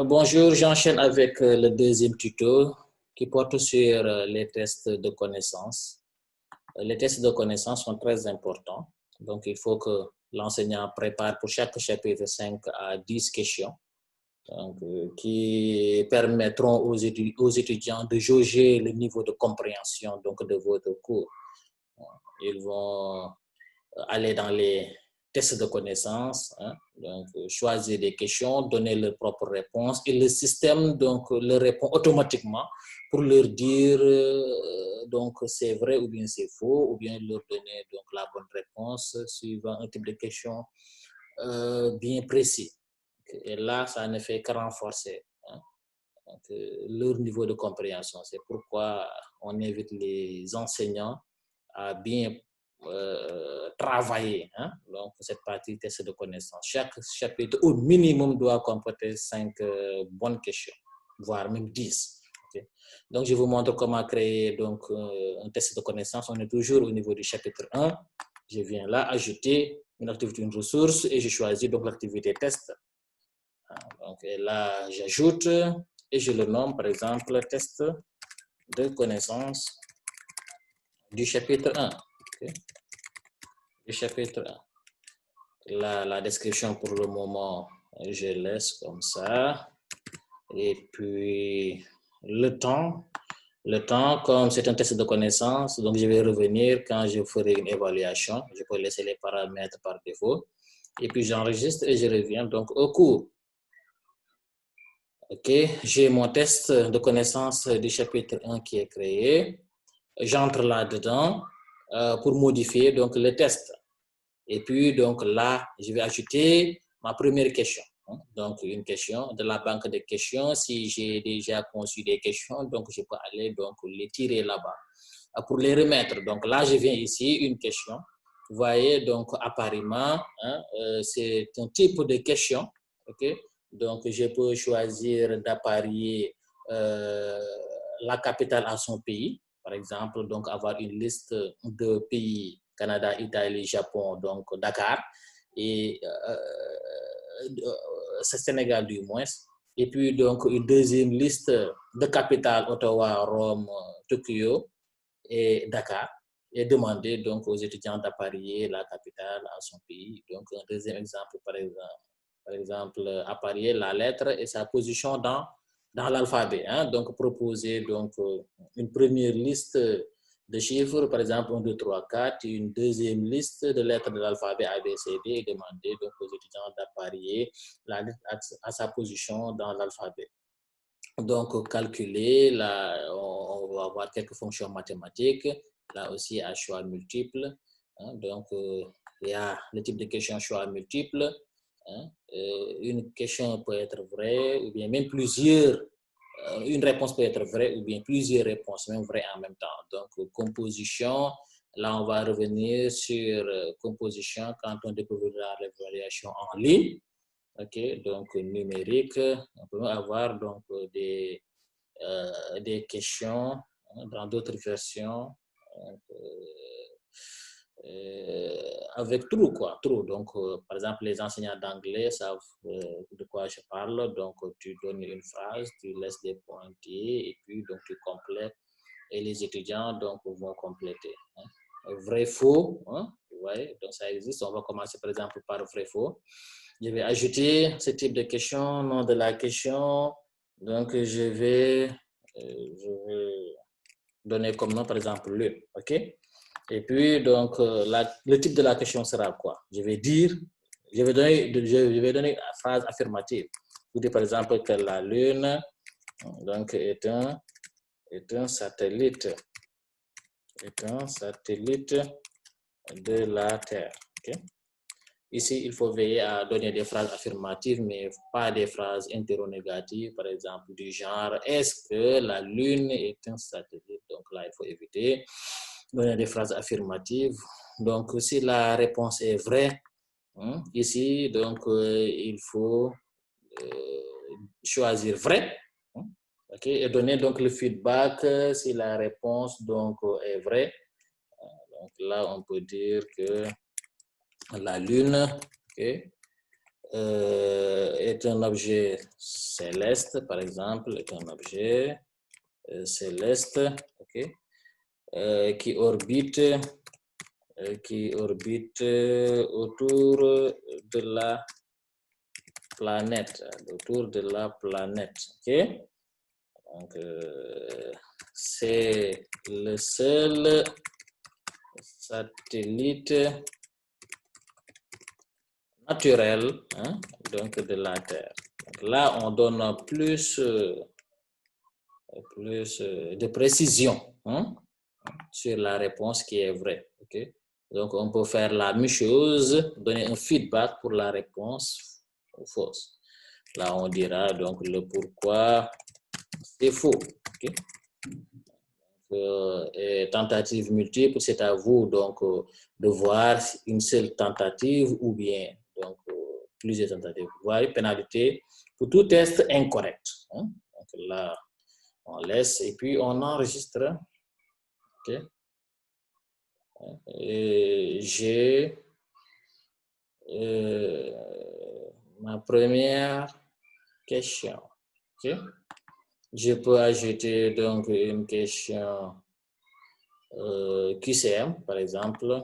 Bonjour, j'enchaîne avec le deuxième tuto qui porte sur les tests de connaissances. Les tests de connaissances sont très importants, donc il faut que l'enseignant prépare pour chaque chapitre 5 à 10 questions donc, qui permettront aux étudiants de jauger le niveau de compréhension donc, de votre cours. Ils vont aller dans les tests de connaissances, donc choisir des questions, donner leurs propres réponses et le système donc leur répond automatiquement pour leur dire donc c'est vrai ou bien c'est faux ou bien leur donner donc la bonne réponse suivant un type de question bien précis. Et là, ça ne fait que renforcer donc, leur niveau de compréhension. C'est pourquoi on invite les enseignants à bien travailler donc cette partie test de connaissance. Chaque chapitre au minimum doit comporter 5 bonnes questions, voire même 10. Okay? Donc je vous montre comment créer donc, un test de connaissance. On est toujours au niveau du chapitre 1. Je viens là ajouter une activité, une ressource et je choisis donc l'activité test. Donc et là j'ajoute et je le nomme par exemple test de connaissance du chapitre 1. Okay? Du chapitre 1. La description pour le moment, je laisse comme ça. Et puis, le temps, comme c'est un test de connaissance, donc je vais revenir quand je ferai une évaluation. Je peux laisser les paramètres par défaut. Et puis, j'enregistre et je reviens donc au cours. OK, j'ai mon test de connaissance du chapitre 1 qui est créé. J'entre là-dedans pour modifier donc le test. Et puis, donc là, je vais ajouter ma première question. Donc, une question de la banque de questions. Si j'ai déjà conçu des questions, donc je peux aller donc les tirer là-bas. Pour les remettre, donc là, je viens ici, une question. Vous voyez, donc apparemment, c'est un type de question. OK? Donc, je peux choisir d'apparier la capitale à son pays. Par exemple, donc avoir une liste de pays Canada, Italie, Japon, donc Dakar, et Sénégal du moins. Et puis donc une deuxième liste de capitales, Ottawa, Rome, Tokyo et Dakar, et demander donc aux étudiants d'apparier la capitale à son pays. Donc un deuxième exemple, par exemple apparier la lettre et sa position dans l'alphabet. Donc proposer donc, une première liste de chiffres, par exemple 1, 2, 3, 4, une deuxième liste de lettres de l'alphabet ABCD et demander donc aux étudiants d'apparier la lettre à sa position dans l'alphabet. Donc, calculer, là, on va avoir quelques fonctions mathématiques, là aussi à choix multiples. Donc, il y a le type de question choix multiples. Une question peut être vraie, ou bien même plusieurs. Une réponse peut être vraie ou bien plusieurs réponses, même vraies en même temps. Donc, composition, là, on va revenir sur composition quand on découvrira l'évaluation en ligne. OK, donc numérique, on peut avoir donc des questions dans d'autres versions avec trou, quoi, trou. Donc, par exemple, les enseignants d'anglais savent de quoi je parle. Donc, tu donnes une phrase, tu laisses des pointillés et puis donc tu complètes et les étudiants donc vont compléter. Vrai, faux, ouais, donc ça existe. On va commencer par exemple par vrai, faux. Je vais ajouter ce type de question, nom de la question. Donc, je vais donner comme nom, par exemple, lune. OK? Et puis, donc, le type de la question sera quoi? Je vais donner une phrase affirmative. Vous dites, par exemple, que la lune donc, est un satellite. Est un satellite de la Terre. Okay? Ici, il faut veiller à donner des phrases affirmatives, mais pas des phrases interrogatives, par exemple, du genre « Est-ce que la Lune est un satellite ?» Donc là, il faut éviter. Donner des phrases affirmatives. Donc, si la réponse est vraie, ici, donc, il faut choisir vrai. Okay, et donner donc le feedback si la réponse donc, est vraie. Donc là, on peut dire que la Lune est un objet céleste, par exemple, est un objet céleste, ok, qui orbite autour de la planète, ok. Donc, c'est le seul satellite naturel, hein, donc de la Terre. Donc là, on donne plus de précision, hein, sur la réponse qui est vraie. Okay? Donc, on peut faire la même chose, donner un feedback pour la réponse fausse. Là, on dira donc le pourquoi c'est faux. Okay? Et tentative multiple, c'est à vous donc de voir une seule tentative ou bien donc plusieurs tentatives. Vous voyez, pénalité pour tout test incorrect. Hein? Donc là, on laisse et puis on enregistre. Okay? J'ai ma première question. Okay? Je peux ajouter donc une question QCM, par exemple,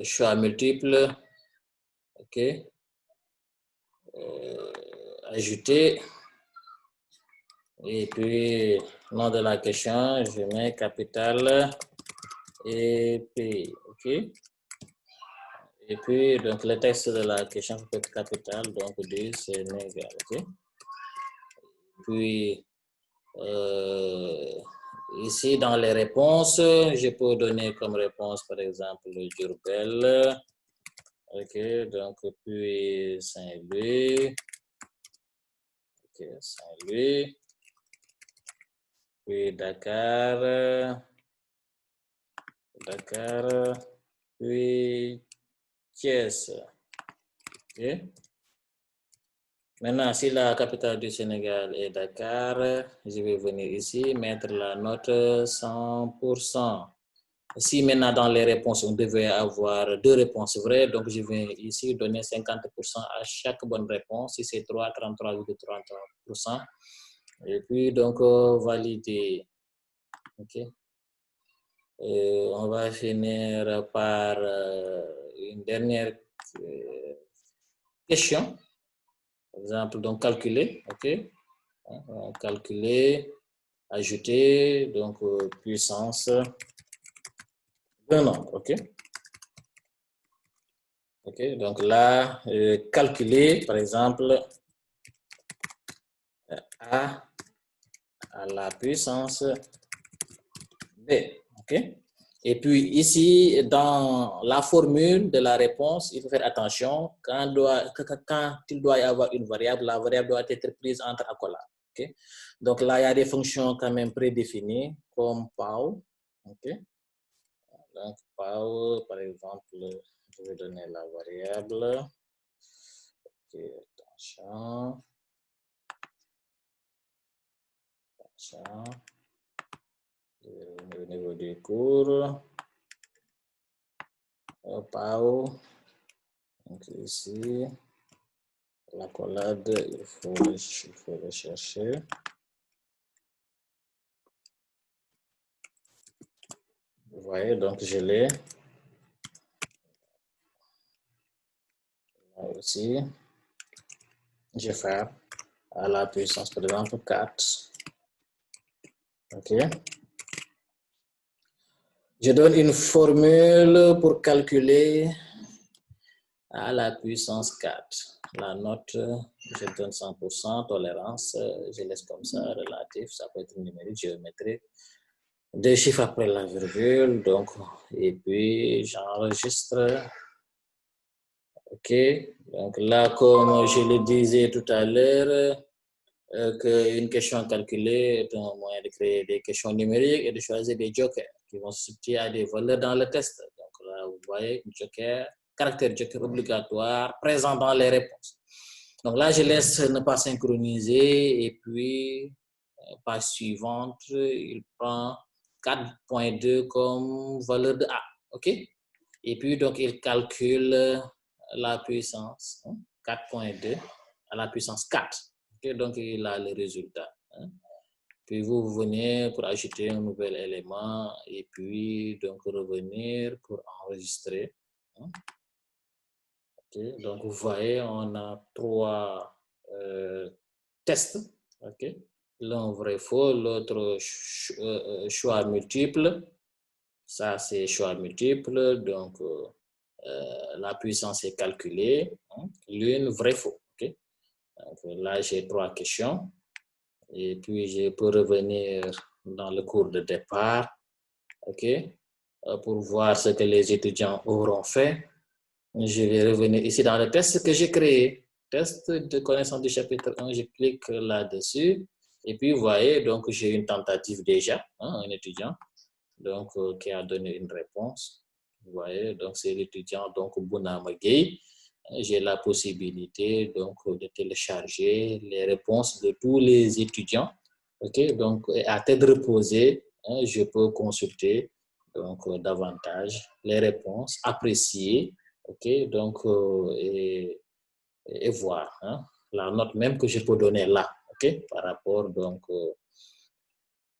choix multiple, ok, ajouter, et puis nom de la question, je mets capital et puis, ok, et puis donc le texte de la question peut être capital, donc du Sénégal, ok, puis ici dans les réponses, je peux donner comme réponse par exemple Diourbel. Ok, donc puis Saint-Louis, ok, Saint-Louis, puis Dakar, puis Thiès. Ok. Maintenant, si la capitale du Sénégal est Dakar, je vais venir ici, mettre la note 100%. Si maintenant dans les réponses, on devait avoir 2 réponses vraies, donc je vais ici donner 50% à chaque bonne réponse. Si c'est 3, 33,33%. Et puis donc valider. Ok. On va finir par une dernière question. Par exemple, donc calculer. Ok. Calculer, ajouter, donc puissance d'un nombre. Ok. Ok, donc là, calculer, par exemple, A à la puissance B. Ok. Et puis ici, dans la formule de la réponse, il faut faire attention, quand il doit y avoir une variable, la variable doit être prise entre accolades. Okay? Donc là, il y a des fonctions quand même prédéfinies, comme POW. Okay? Donc POW, par exemple, je vais donner la variable. Okay, attention. Au niveau des cours, POW, donc ici, l'accolade, il faut le chercher. Vous voyez, donc je l'ai. Là aussi, je vais faire à la puissance, par exemple, 4. OK. Je donne une formule pour calculer à la puissance 4. La note, je donne 100%, tolérance, je laisse comme ça, relatif, ça peut être numérique, géométrique. 2 chiffres après la virgule, donc, et puis j'enregistre. OK. Donc là, comme je le disais tout à l'heure, qu'une question calculée est un moyen de créer des questions numériques et de choisir des jokers qui vont se substituer à des valeurs dans le test. Donc là, vous voyez, joker, caractère joker obligatoire présent dans les réponses. Donc là, je laisse ne pas synchroniser et puis, page suivante, il prend 4.2 comme valeur de A. OK? Et puis, donc, il calcule la puissance 4.2 à la puissance 4. Okay, donc, il a le résultat. Puis, vous venez pour ajouter un nouvel élément et puis, donc, revenir pour enregistrer. Okay, donc, vous voyez, on a 3 tests. Okay. L'un vrai-faux, l'autre choix multiple. Ça, c'est choix multiple. Donc, la puissance est calculée. L'une vrai-faux. Okay. Donc, là, j'ai 3 questions. Et puis, je peux revenir dans le cours de départ. OK. Pour voir ce que les étudiants auront fait. Je vais revenir ici dans le test que j'ai créé. Test de connaissance du chapitre 1. Je clique là-dessus. Et puis, vous voyez, donc, j'ai une tentative déjà, un étudiant, donc, qui a donné une réponse. Vous voyez, donc, c'est l'étudiant, donc, Bounama Gueye. J'ai la possibilité, donc, de télécharger les réponses de tous les étudiants. OK, donc, à tête reposée, je peux consulter, donc, davantage les réponses, apprécier, OK, donc, et voir la note même que je peux donner là, OK, par rapport, donc,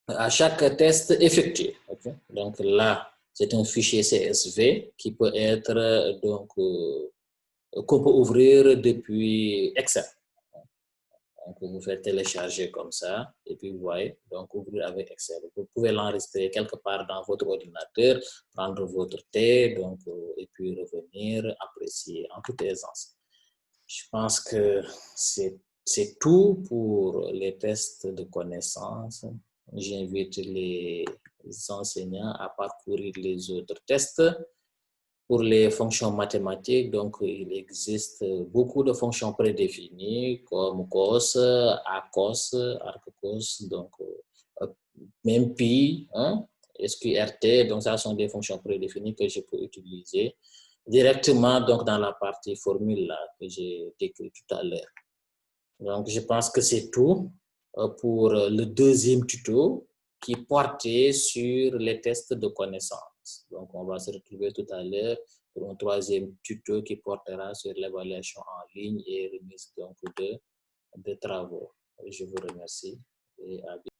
à chaque test effectué. Okay? Donc là, c'est un fichier CSV qui peut être, donc, qu'on peut ouvrir depuis Excel. Donc, vous faites télécharger comme ça, et puis vous voyez, donc ouvrir avec Excel. Vous pouvez l'enregistrer quelque part dans votre ordinateur, prendre votre thé, donc, et puis revenir, apprécier en toute aisance. Je pense que c'est tout pour les tests de connaissances. J'invite les enseignants à parcourir les autres tests. Pour les fonctions mathématiques, donc, il existe beaucoup de fonctions prédéfinies comme cos, acos, arccos, donc, même pi, SQRT, donc ça sont des fonctions prédéfinies que je peux utiliser directement donc, dans la partie formule là, que j'ai décrite tout à l'heure. Donc, je pense que c'est tout pour le deuxième tuto qui portait sur les tests de connaissances. Donc, on va se retrouver tout à l'heure pour un troisième tuto qui portera sur l'évaluation en ligne et remise donc de travaux. Je vous remercie et à bientôt.